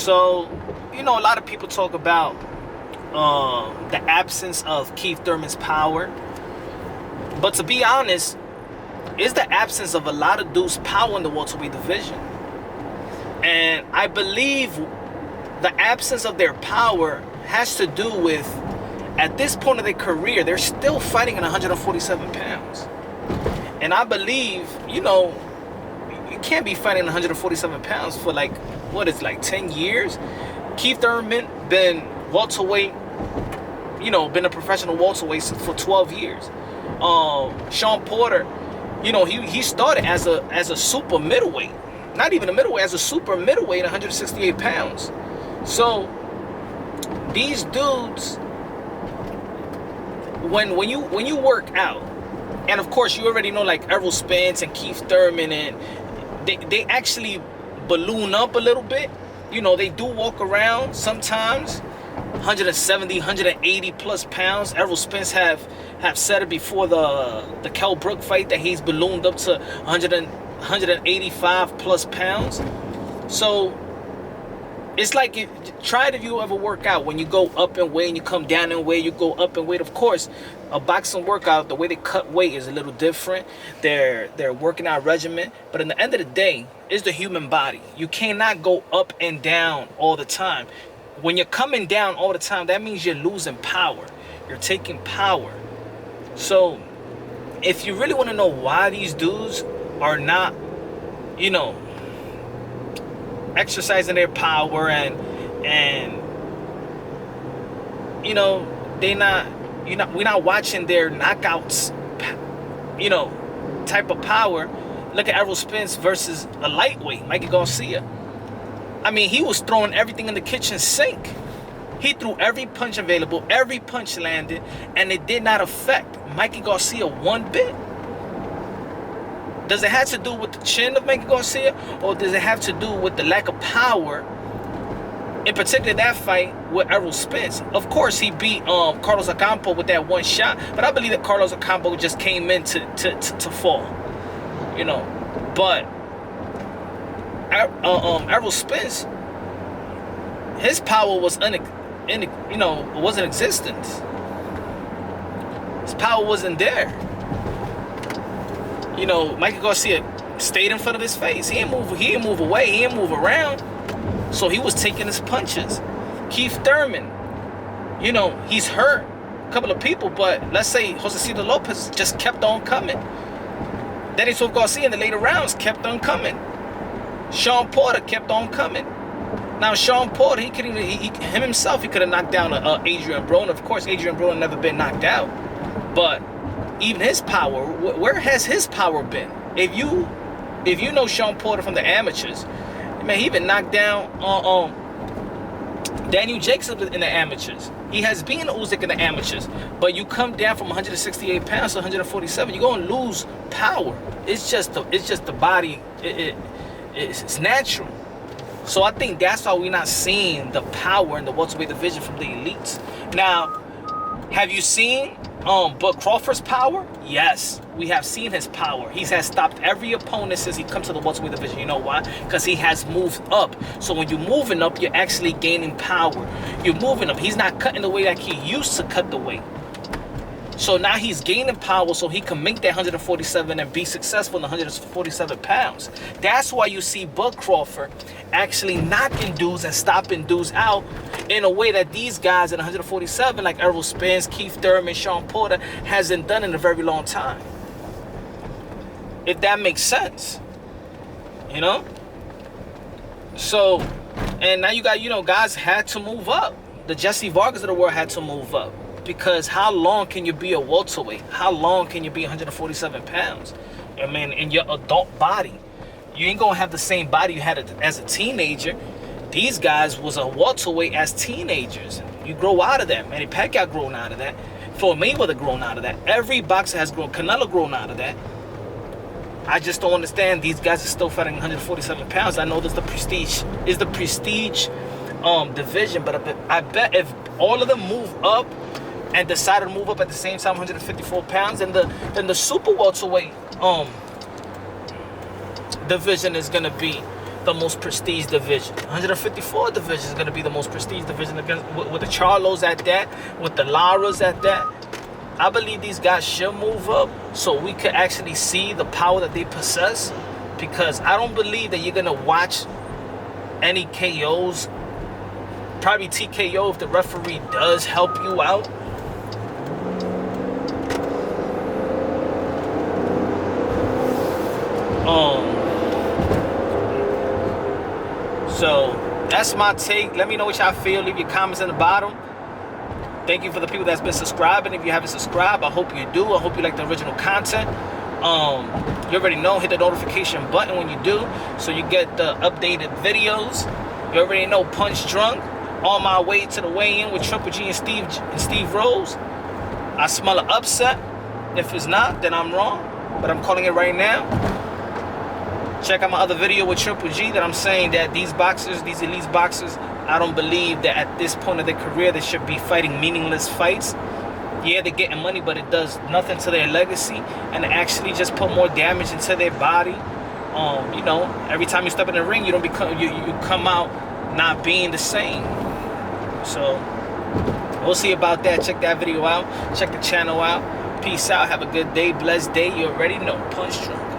So, a lot of people talk about the absence of Keith Thurman's power. But to be honest, it's the absence of a lot of dudes' power in the welterweight division. And I believe the absence of their power has to do with, at this point of their career, they're still fighting at 147 pounds. And I believe, you can't be fighting 147 pounds for 10 years. Keith Thurman been welterweight, been a professional welterweight for 12 years. Sean Porter, he started as a super middleweight, not even a middleweight, as a super middleweight, 168 pounds. So these dudes, when you work out, and of course you already know Errol Spence and Keith Thurman, and they actually balloon up a little bit. They do walk around sometimes 170, 180 plus pounds. Errol Spence have said it before the Kell Brook fight that he's ballooned up to 185 plus pounds. So it's like, try it if you ever work out. When you go up in weight and you come down in weight, you go up in weight. Of course, a boxing workout, the way they cut weight is a little different. Their working out regimen. But in the end of the day, it's the human body. You cannot go up and down all the time. When you're coming down all the time, that means you're losing power. You're taking power. So if you really want to know why these dudes are not, exercising their power and we're not watching their knockouts, type of power. Look at Errol Spence versus a lightweight, Mikey Garcia. I mean, he was throwing everything in the kitchen sink. He threw every punch available, every punch landed, and it did not affect Mikey Garcia one bit. Does it have to do with the chin of Mikey Garcia, or does it have to do with the lack of power, in particular that fight with Errol Spence? Of course, he beat Carlos Ocampo with that one shot, but I believe that Carlos Ocampo just came in to fall, But Errol Spence, his power was wasn't existent. His power wasn't there. Mikey Garcia stayed in front of his face. He didn't move away. He didn't move around. So he was taking his punches. Keith Thurman, he's hurt a couple of people, but let's say Josecito Lopez just kept on coming. Danny Swift Garcia in the later rounds kept on coming. Sean Porter kept on coming. Now Sean Porter, he could have knocked down Adrian Broner. Of course, Adrian Broner never been knocked out, but even his power, where has his power been? If you know Sean Porter from the amateurs, man, he been knocked down Daniel Jacobs in the amateurs. He has been Usyk in the amateurs, but you come down from 168 pounds to 147, you're gonna lose power. It's just the body. It's natural. So I think that's why we're not seeing the power in the welterweight division from the elites. Now, have you seen Bud Crawford's power? Yes, we have seen his power. He has stopped every opponent since he come to the welterweight division. You know why? Because he has moved up. So when you're moving up, you're actually gaining power. You're moving up. He's not cutting the way like he used to cut the weight. So now he's gaining power so he can make that 147 and be successful in 147 pounds. That's why you see Bud Crawford actually knocking dudes and stopping dudes out in a way that these guys at 147, like Errol Spence, Keith Thurman, Sean Porter, hasn't done in a very long time. If that makes sense. So, and now you got, guys had to move up. The Jesse Vargas of the world had to move up. Because how long can you be a welterweight? How long can you be 147 pounds? I mean, in your adult body. You ain't gonna have the same body you had as a teenager. These guys was a welterweight as teenagers. You grow out of that. Manny Pacquiao grown out of that. Floyd Mayweather grown out of that. Every boxer has grown. Canelo grown out of that. I just don't understand. These guys are still fighting 147 pounds. I know there's the prestige. Is the prestige division, but I bet if all of them move up and decided to move up at the same time, 154 pounds, then the super welterweight division is gonna be the most prestige division. 154 division is going to be the most prestige division against, with the Charlos at that, with the Laras at that. I believe these guys should move up so we could actually see the power that they possess, because I don't believe that you're going to watch any KOs, probably TKO if the referee does help you out. So that's my take. Let me know what y'all feel. Leave your comments in the bottom. Thank you for the people that's been subscribing. If you haven't subscribed, I hope you do. I hope you like the original content. You already know, hit the notification button when you do, so you get the updated videos. You already know, Punch Drunk, on my way to the weigh-in with Triple G and Steve Rose. I smell an upset. If it's not, then I'm wrong, but I'm calling it right now. Check out my other video with Triple G that I'm saying that these boxers, these elite boxers, I don't believe that at this point of their career they should be fighting meaningless fights. Yeah, they're getting money, but it does nothing to their legacy, and it actually just put more damage into their body. You know, every time you step in the ring, you don't become you come out not being the same. So we'll see about that. Check that video out. Check the channel out. Peace out. Have a good day. Blessed day. You already know. Punch Drunk.